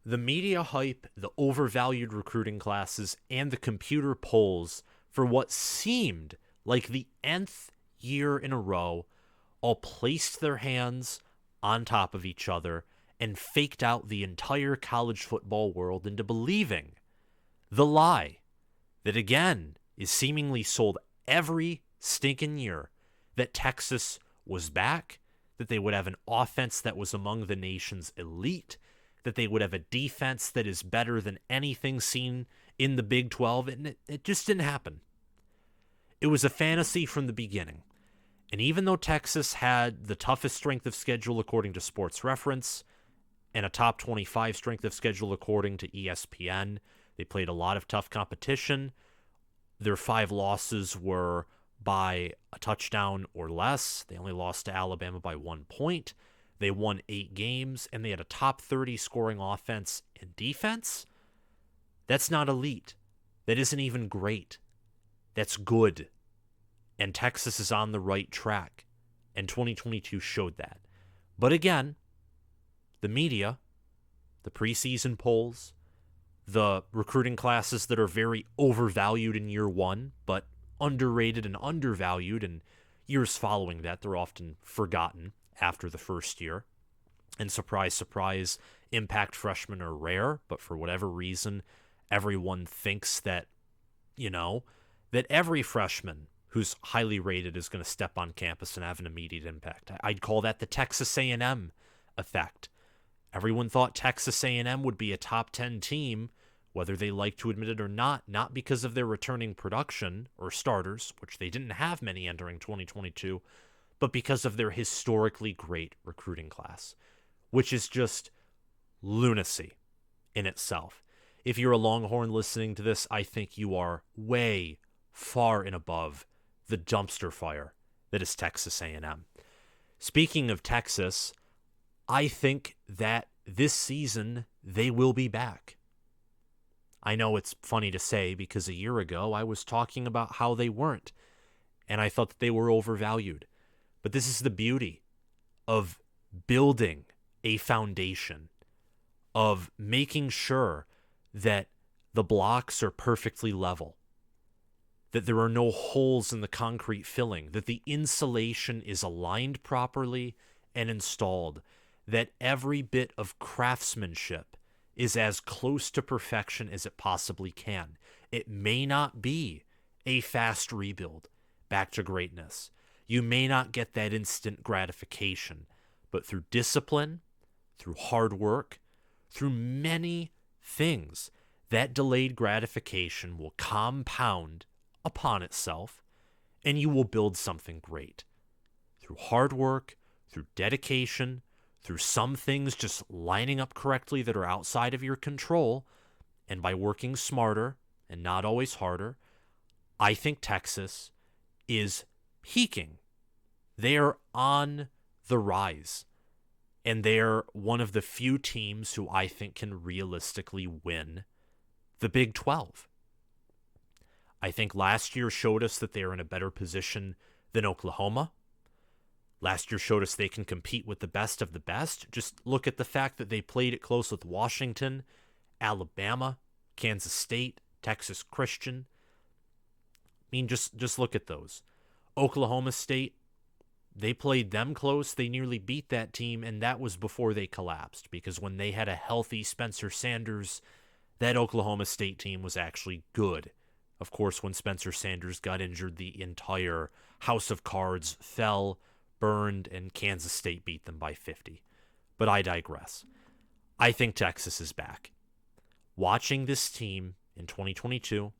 The media hype, the overvalued recruiting classes, and the computer polls for what seemed like the nth year in a row all placed their hands on top of each other and faked out the entire college football world into believing the lie that again is seemingly sold every stinking year that Texas was back, that they would have an offense that was among the nation's elite, that they would have a defense that is better than anything seen in the Big 12, and it just didn't happen. It was a fantasy from the beginning. And even though Texas had the toughest strength of schedule according to Sports Reference and a top 25 strength of schedule according to ESPN, they played a lot of tough competition. Their 5 losses were by a touchdown or less. They only lost to Alabama by 1 point. They won 8 games, and they had a top 30 scoring offense and defense. That's not elite. That isn't even great. That's good. And Texas is on the right track. And 2022 showed that. But again, the media, the preseason polls, the recruiting classes that are very overvalued in year one, but underrated and undervalued in years following that. They're often forgotten after the first year. And surprise, surprise, impact freshmen are rare, but for whatever reason, everyone thinks that, that every freshman who's highly rated is going to step on campus and have an immediate impact. I'd call that the Texas A&M effect. Everyone thought Texas A&M would be a top 10 team, whether they like to admit it or not because of their returning production or starters, which they didn't have many entering 2022, but because of their historically great recruiting class, which is just lunacy in itself. If you're a Longhorn listening to this, I think you are way far and above the dumpster fire that is Texas A&M. Speaking of Texas, I think that this season they will be back. I know it's funny to say because a year ago I was talking about how they weren't, and I thought that they were overvalued. But this is the beauty of building a foundation, of making sure that the blocks are perfectly level, that there are no holes in the concrete filling, that the insulation is aligned properly and installed, that every bit of craftsmanship is as close to perfection as it possibly can. It may not be a fast rebuild back to greatness. You may not get that instant gratification, but through discipline, through hard work, through many things, that delayed gratification will compound upon itself, and you will build something great. Through hard work, through dedication, through some things just lining up correctly that are outside of your control, and by working smarter and not always harder, I think Texas is peaking. They're on the rise, and they're one of the few teams who I think can realistically win the Big 12. I think last year showed us that they are in a better position than Oklahoma. Last year showed us they can compete with the best of the best. Just look at the fact that they played it close with Washington, Alabama, Kansas State, Texas Christian. I mean, just look at those. Oklahoma State, they played them close. They nearly beat that team, and that was before they collapsed, because when they had a healthy Spencer Sanders, that Oklahoma State team was actually good. Of course, when Spencer Sanders got injured, the entire house of cards fell, burned, and Kansas State beat them by 50. But I digress. I think Texas is back. Watching this team in 2022,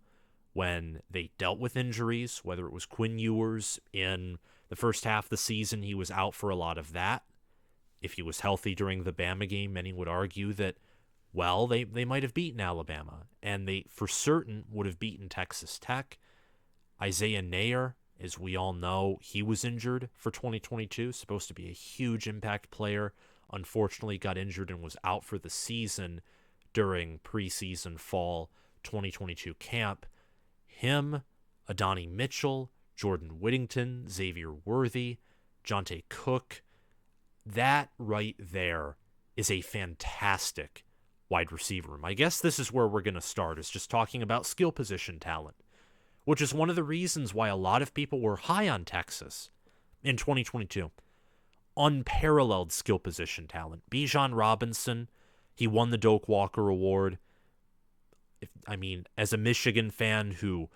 when they dealt with injuries, whether it was Quinn Ewers in the first half of the season, he was out for a lot of that. If he was healthy during the Bama game, many would argue that, well, they might have beaten Alabama, and they for certain would have beaten Texas Tech. Isaiah Nair, as we all know, he was injured for 2022, supposed to be a huge impact player. Unfortunately, got injured and was out for the season during preseason fall 2022 camp. Him, Adonai Mitchell, Jordan Whittington, Xavier Worthy, Jonte Cook. That right there is a fantastic wide receiver room. I guess this is where we're going to start, is just talking about skill position talent, which is one of the reasons why a lot of people were high on Texas in 2022. Unparalleled skill position talent. Bijan Robinson, he won the Doak Walker Award. As a Michigan fan who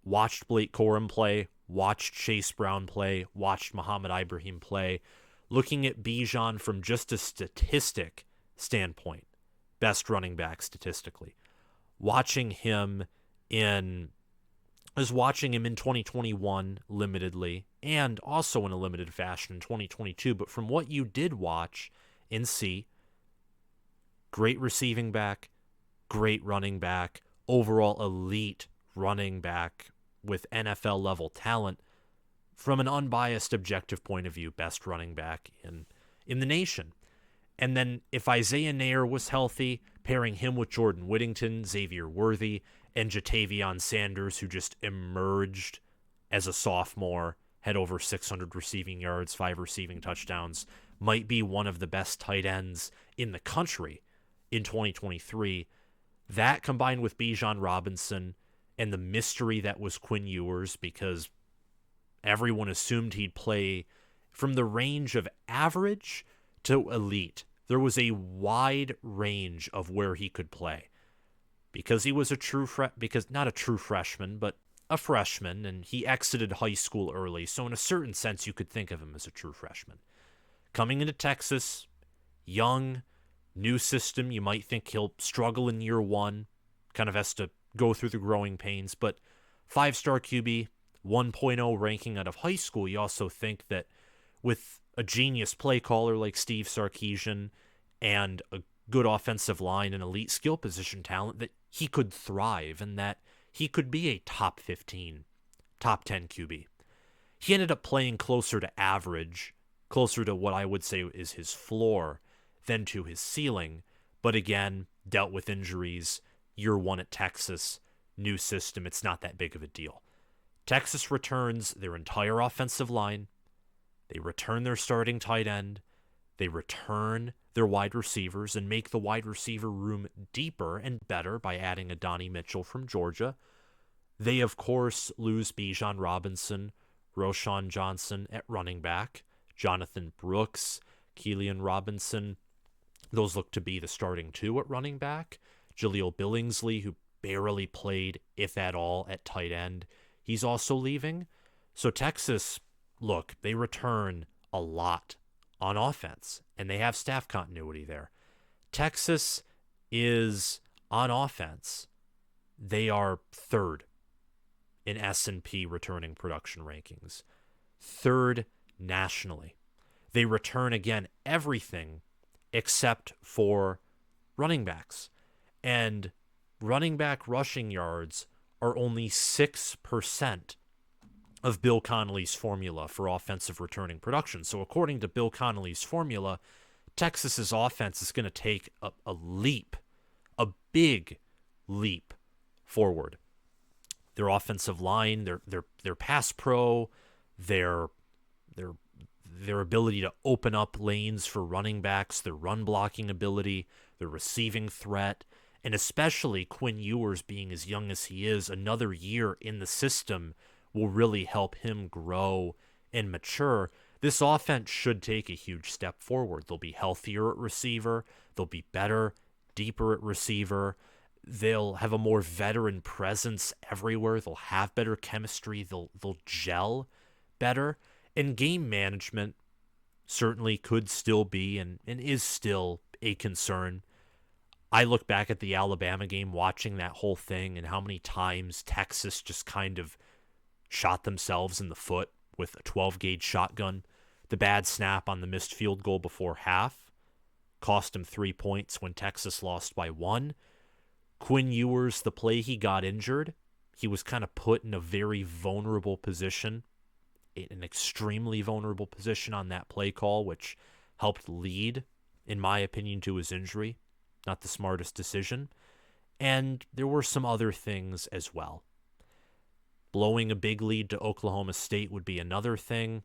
watched Blake Corum play, watched Chase Brown play, watched Muhammad Ibrahim play, looking at Bijan from just a statistic standpoint, best running back statistically, watching him in 2021 limitedly and also in a limited fashion in 2022. But from what you did watch and see, great receiving back, great running back, overall elite running back with NFL level talent. From an unbiased, objective point of view, best running back in the nation. And then if Isaiah Nair was healthy, pairing him with Jordan Whittington, Xavier Worthy, and Jatavion Sanders, who just emerged as a sophomore, had over 600 receiving yards, 5 receiving touchdowns, might be one of the best tight ends in the country in 2023. That combined with Bijan Robinson and the mystery that was Quinn Ewers, because everyone assumed he'd play from the range of average to elite. There was a wide range of where he could play. Because he was not a true freshman, but a freshman, and he exited high school early, so in a certain sense you could think of him as a true freshman. Coming into Texas, young, new system, you might think he'll struggle in year one, kind of has to go through the growing pains, but 5-star QB, 1.0 ranking out of high school, you also think that with a genius play caller like Steve Sarkisian and a good offensive line and elite skill position talent, that he could thrive and that he could be a top 15, top 10 QB. He ended up playing closer to average, closer to what I would say is his floor than to his ceiling, but again, dealt with injuries, year one at Texas, new system, it's not that big of a deal. Texas returns their entire offensive line. They return their starting tight end. They return their wide receivers and make the wide receiver room deeper and better by adding a Donnie Mitchell from Georgia. They, of course, lose Bijan Robinson, Roschon Johnson at running back, Jonathan Brooks, Keelan Robinson. Those look to be the starting two at running back. Jaleel Billingsley, who barely played, if at all, at tight end, he's also leaving. So Texas, look, they return a lot on offense, and they have staff continuity there. Texas is, on offense, they are third in S&P returning production rankings. Third nationally. They return, again, everything except for running backs. And running back rushing yards are only 6% of Bill Connolly's formula for offensive returning production. So according to Bill Connolly's formula, Texas's offense is going to take a leap, a big leap forward. Their offensive line, their pass pro, their ability to open up lanes for running backs, their run blocking ability, their receiving threat, and especially Quinn Ewers being as young as he is, another year in the system will really help him grow and mature. This offense should take a huge step forward. They'll be healthier at receiver. They'll be better, deeper at receiver. They'll have a more veteran presence everywhere. They'll have better chemistry. They'll gel better. And game management certainly could still be and is still a concern. I look back at the Alabama game, watching that whole thing, and how many times Texas just kind of shot themselves in the foot with a 12-gauge shotgun. The bad snap on the missed field goal before half cost him 3 points when Texas lost by 1. Quinn Ewers, the play he got injured, he was kind of put in a very vulnerable position, an extremely vulnerable position on that play call, which helped lead, in my opinion, to his injury. Not the smartest decision. And there were some other things as well. Blowing a big lead to Oklahoma State would be another thing.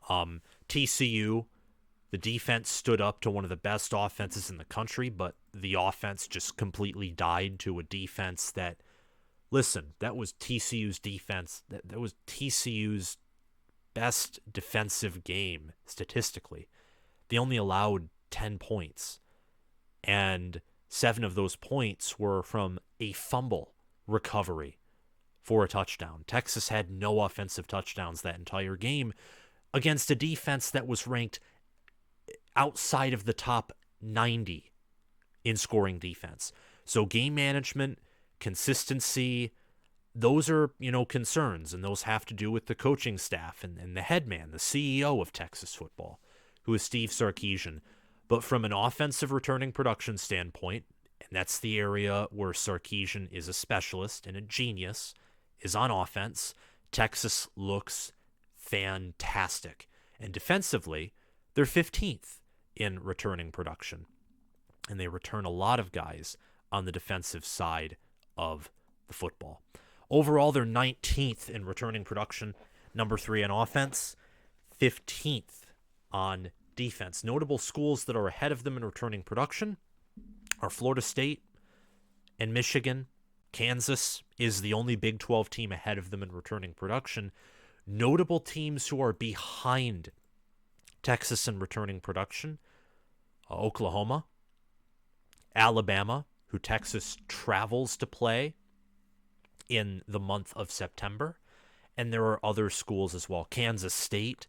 TCU, The defense stood up to one of the best offenses in the country, but the offense just completely died to a defense that, listen, that was TCU's defense. That was TCU's best defensive game statistically. They only allowed 10 points, and 7 of those points were from a fumble recovery for a touchdown. Texas had no offensive touchdowns that entire game against a defense that was ranked outside of the top 90 in scoring defense. So game management, consistency, those are, concerns, and those have to do with the coaching staff and the head man, the CEO of Texas football, who is Steve Sarkisian. But from an offensive returning production standpoint, and that's the area where Sarkisian is a specialist and a genius, is on offense, Texas looks fantastic. And defensively, they're 15th in returning production. And they return a lot of guys on the defensive side of the football. Overall, they're 19th in returning production, number 3 on offense, 15th on defense. Notable schools that are ahead of them in returning production are Florida State and Michigan. Kansas is the only Big 12 team ahead of them in returning production. Notable teams who are behind Texas in returning production: Oklahoma, Alabama, who Texas travels to play in the month of September, and there are other schools as well. Kansas State,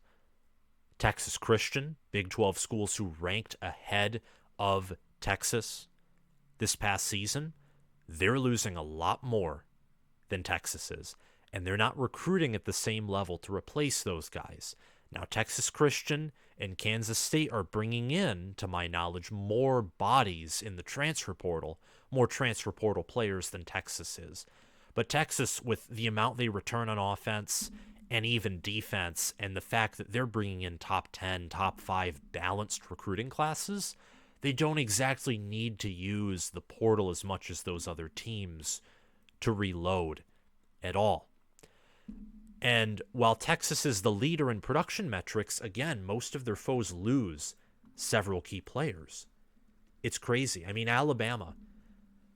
Texas Christian, Big 12 schools who ranked ahead of Texas this past season. They're losing a lot more than Texas is, and they're not recruiting at the same level to replace those guys. Now, Texas Christian and Kansas State are bringing in, to my knowledge, more bodies in the transfer portal, more transfer portal players than Texas is. But Texas, with the amount they return on offense and even defense, and the fact that they're bringing in top 10, top 5 balanced recruiting classes, they don't exactly need to use the portal as much as those other teams to reload at all. And while Texas is the leader in production metrics, again, most of their foes lose several key players. It's crazy. I mean, Alabama,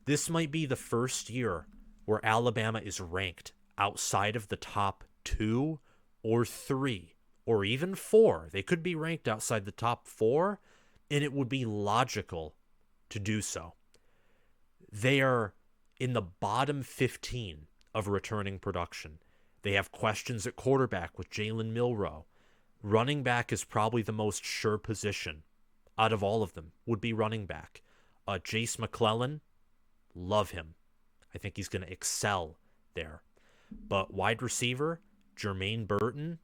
this might be the first year where Alabama is ranked outside of the top 2 or 3 or even 4. They could be ranked outside the top 4, and it would be logical to do so. They are in the bottom 15 of returning production. They have questions at quarterback with Jalen Milroe. Running back is probably the most sure position out of all of them, would be running back. Jace McClellan, love him. I think he's going to excel there. But wide receiver, Jermaine Burton,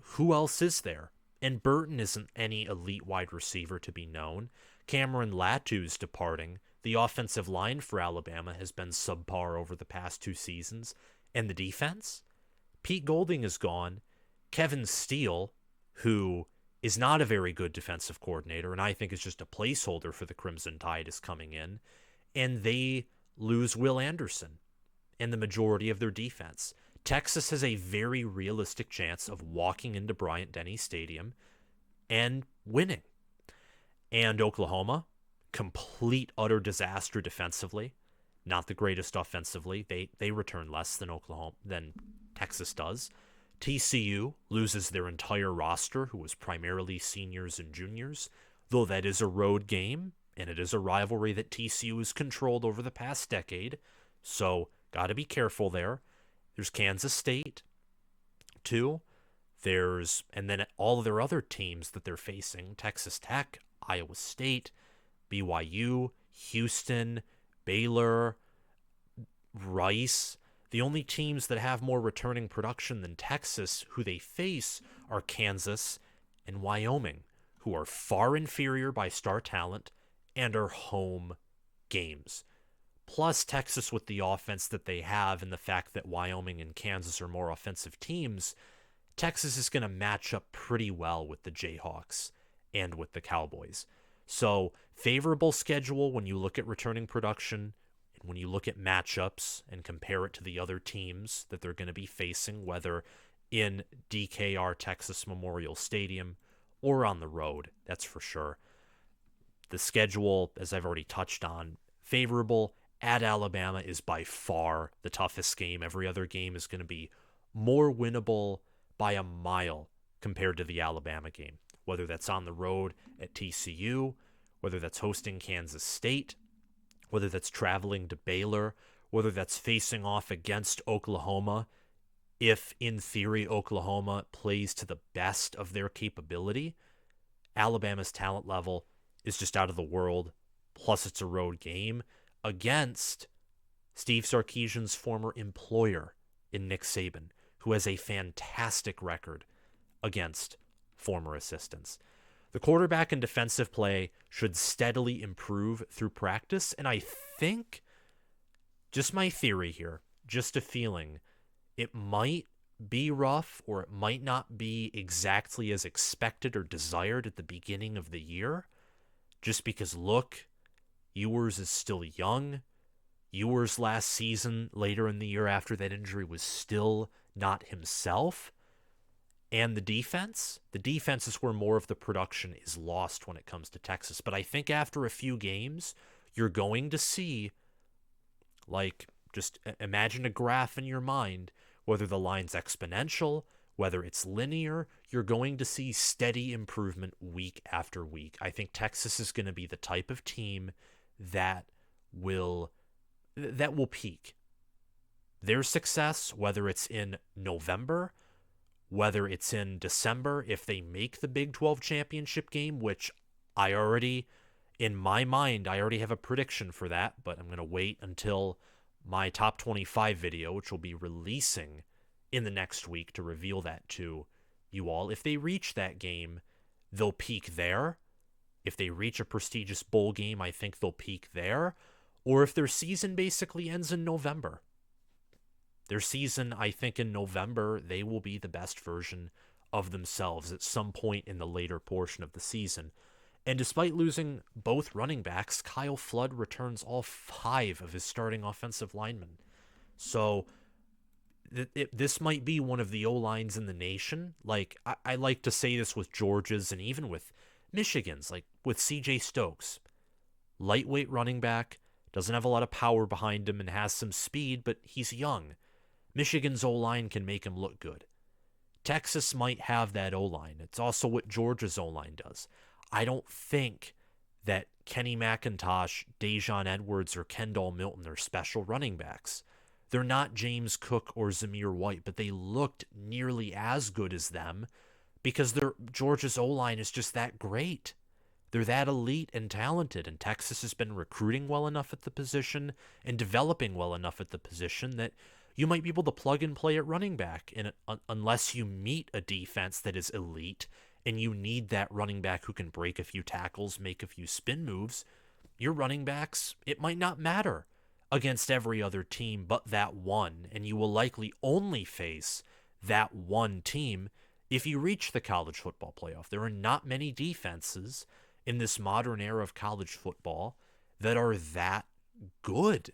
who else is there? And Burton isn't any elite wide receiver to be known. Cameron Latu's departing. The offensive line for Alabama has been subpar over the past 2 seasons. And the defense? Pete Golding is gone. Kevin Steele, who is not a very good defensive coordinator, and I think is just a placeholder for the Crimson Tide, is coming in. And they lose Will Anderson and the majority of their defense. Texas has a very realistic chance of walking into Bryant-Denny Stadium and winning. And Oklahoma, complete, utter disaster defensively. Not the greatest offensively. They return less than Texas does. TCU loses their entire roster, who was primarily seniors and juniors, though that is a road game, and it is a rivalry that TCU has controlled over the past decade, so got to be careful there. There's Kansas State, too. And then all of their other teams that they're facing: Texas Tech, Iowa State, BYU, Houston, Baylor, Rice. The only teams that have more returning production than Texas who they face are Kansas and Wyoming, who are far inferior by star talent and are home games. Plus Texas, with the offense that they have and the fact that Wyoming and Kansas are more offensive teams, Texas is going to match up pretty well with the Jayhawks and with the Cowboys. So favorable schedule when you look at returning production. When you look at matchups and compare it to the other teams that they're going to be facing, whether in DKR Texas Memorial Stadium or on the road, that's for sure. The schedule, as I've already touched on, favorable. At Alabama is by far the toughest game. Every other game is going to be more winnable by a mile compared to the Alabama game, whether that's on the road at TCU, whether that's hosting Kansas State, whether that's traveling to Baylor, whether that's facing off against Oklahoma. If, in theory, Oklahoma plays to the best of their capability, Alabama's talent level is just out of the world. Plus, it's a road game against Steve Sarkisian's former employer in Nick Saban, who has a fantastic record against former assistants. The quarterback and defensive play should steadily improve through practice, and I think, just my theory here, just a feeling, it might be rough or it might not be exactly as expected or desired at the beginning of the year, just because, look, Ewers is still young. Ewers last season, later in the year after that injury, was still not himself. And the defense is where more of the production is lost when it comes to Texas. But I think after a few games, you're going to see, like, just imagine a graph in your mind, whether the line's exponential, whether it's linear, you're going to see steady improvement week after week. I think Texas is going to be the type of team that will peak. Their success, whether it's in November, whether it's in December, if they make the Big 12 championship game, which in my mind, I already have a prediction for that, but I'm going to wait until my top 25 video, which will be releasing in the next week, to reveal that to you all. If they reach that game, they'll peak there. If they reach a prestigious bowl game, I think they'll peak there. Or if their season basically ends in November. Their season, I think in November, they will be the best version of themselves at some point in the later portion of the season. And despite losing both running backs, Kyle Flood returns all 5 of his starting offensive linemen. So this might be one of the O-lines in the nation. Like, I like to say this with Georgia's and even with Michigan's, like with CJ Stokes. Lightweight running back, doesn't have a lot of power behind him and has some speed, but he's young. Michigan's O-line can make him look good. Texas might have that O-line. It's also what Georgia's O-line does. I don't think that Kenny McIntosh, Dejon Edwards, or Kendall Milton are special running backs. They're not James Cook or Zamir White, but they looked nearly as good as them because Georgia's O-line is just that great. They're that elite and talented, and Texas has been recruiting well enough at the position and developing well enough at the position that you might be able to plug and play at running back, unless you meet a defense that is elite and you need that running back who can break a few tackles, make a few spin moves. Your running backs, it might not matter against every other team but that one, and you will likely only face that one team if you reach the college football playoff. There are not many defenses in this modern era of college football that are that good,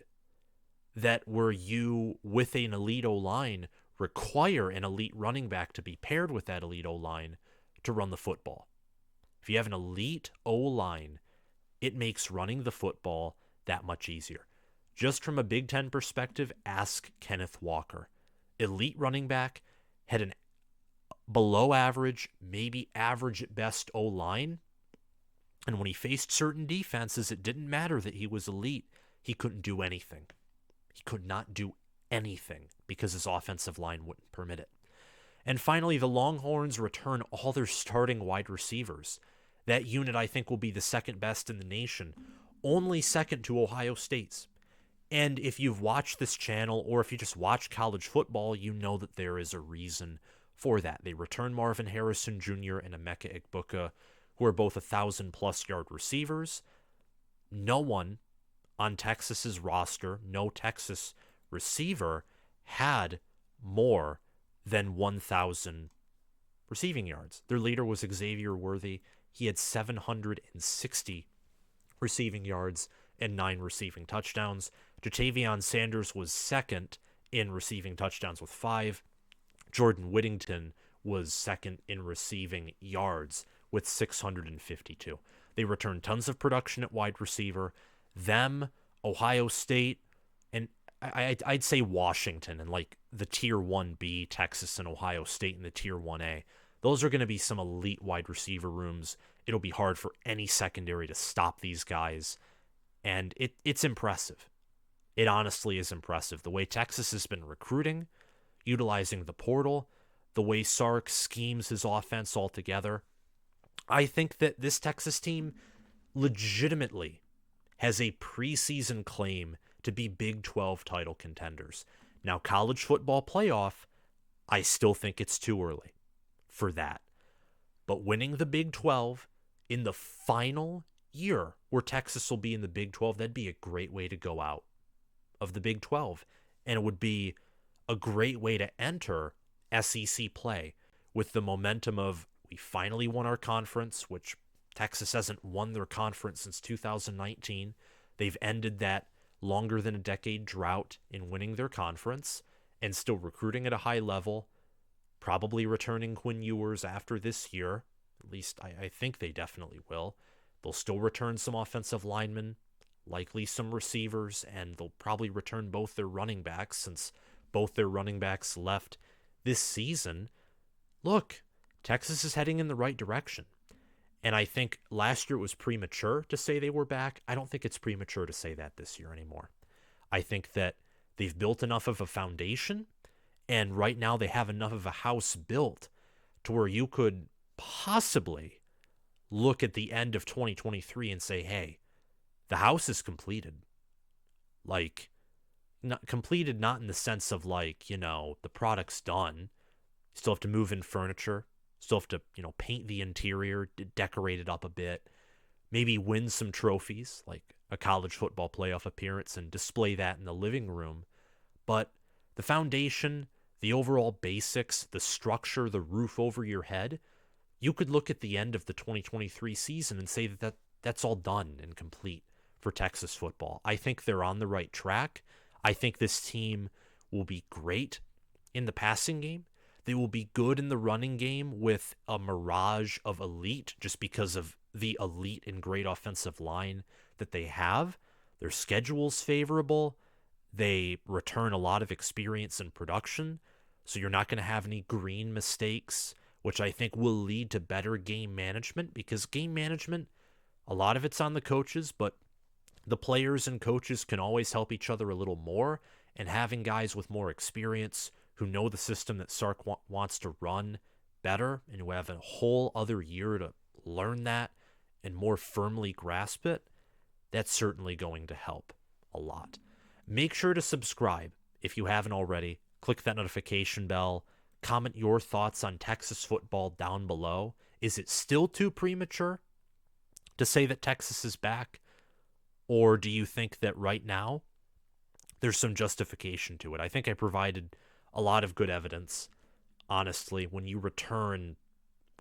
that where you, with an elite O-line, require an elite running back to be paired with that elite O-line to run the football. If you have an elite O-line, it makes running the football that much easier. Just from a Big Ten perspective, ask Kenneth Walker. Elite running back, had an below average, maybe average at best O-line, and when he faced certain defenses, it didn't matter that he was elite. He couldn't do anything. He could not do anything because his offensive line wouldn't permit it. And finally, the Longhorns return all their starting wide receivers. That unit, I think, will be the second best in the nation, only second to Ohio State's. And if you've watched this channel, or if you just watch college football, you know that there is a reason for that. They return Marvin Harrison Jr. and Emeka Egbuka, who are both 1,000+ yard receivers. No one on Texas's roster, no Texas receiver, had more than 1,000 receiving yards. Their leader was Xavier Worthy. He had 760 receiving yards and 9 receiving touchdowns. Jatavion Sanders was second in receiving touchdowns with 5. Jordan Whittington was second in receiving yards with 652. They returned tons of production at wide receiver. Them, Ohio State, and I'd say Washington and like the Tier 1B, Texas and Ohio State in the Tier 1A. Those are going to be some elite wide receiver rooms. It'll be hard for any secondary to stop these guys. And it's impressive. It honestly is impressive. The way Texas has been recruiting, utilizing the portal, the way Sark schemes his offense altogether. I think that this Texas team legitimately has a preseason claim to be Big 12 title contenders. Now, college football playoff, I still think it's too early for that. But winning the Big 12 in the final year where Texas will be in the Big 12, that'd be a great way to go out of the Big 12. And it would be a great way to enter SEC play with the momentum of we finally won our conference, which Texas hasn't won their conference since 2019. They've ended that longer than a decade drought in winning their conference and still recruiting at a high level, probably returning Quinn Ewers after this year. At least I think they definitely will. They'll still return some offensive linemen, likely some receivers, and they'll probably return both their running backs since both their running backs left this season. Look, Texas is heading in the right direction. And I think last year it was premature to say they were back. I don't think it's premature to say that this year anymore. I think that they've built enough of a foundation, and right now they have enough of a house built to where you could possibly look at the end of 2023 and say, hey, the house is completed. Like, not completed, not in the sense of like, the product's done. You still have to move in furniture. Still have to, paint the interior, decorate it up a bit, maybe win some trophies like a college football playoff appearance and display that in the living room. But the foundation, the overall basics, the structure, the roof over your head, you could look at the end of the 2023 season and say that's all done and complete for Texas football. I think they're on the right track. I think this team will be great in the passing game. They will be good in the running game with a mirage of elite just because of the elite and great offensive line that they have. Their schedule's favorable. They return a lot of experience and production, so you're not going to have any green mistakes, which I think will lead to better game management, because game management, a lot of it's on the coaches, but the players and coaches can always help each other a little more, and having guys with more experience who know the system that Sark wants to run better and who have a whole other year to learn that and more firmly grasp it, that's certainly going to help a lot. Make sure to subscribe if you haven't already. Click that notification bell. Comment your thoughts on Texas football down below. Is it still too premature to say that Texas is back? Or do you think that right now there's some justification to it? I think I provided a lot of good evidence. Honestly, when you return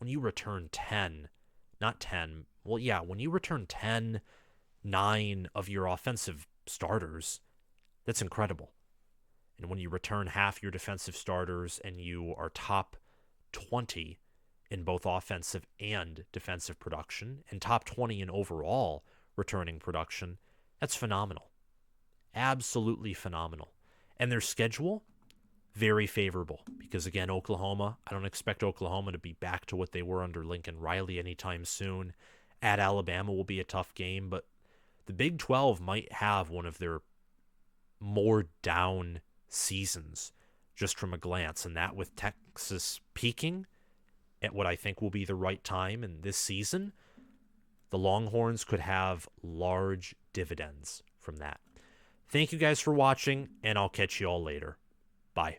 10, not 10, well, yeah, when you return 10, 9 of your offensive starters, that's incredible. And when you return half your defensive starters and you are top 20 in both offensive and defensive production and top 20 in overall returning production, that's phenomenal. Absolutely phenomenal. And their schedule, very favorable, because again, Oklahoma, I don't expect Oklahoma to be back to what they were under Lincoln Riley anytime soon. At Alabama will be a tough game, but the Big 12 might have one of their more down seasons just from a glance, and that with Texas peaking at what I think will be the right time in this season, the Longhorns could have large dividends from that. Thank you guys for watching, and I'll catch you all later. Bye.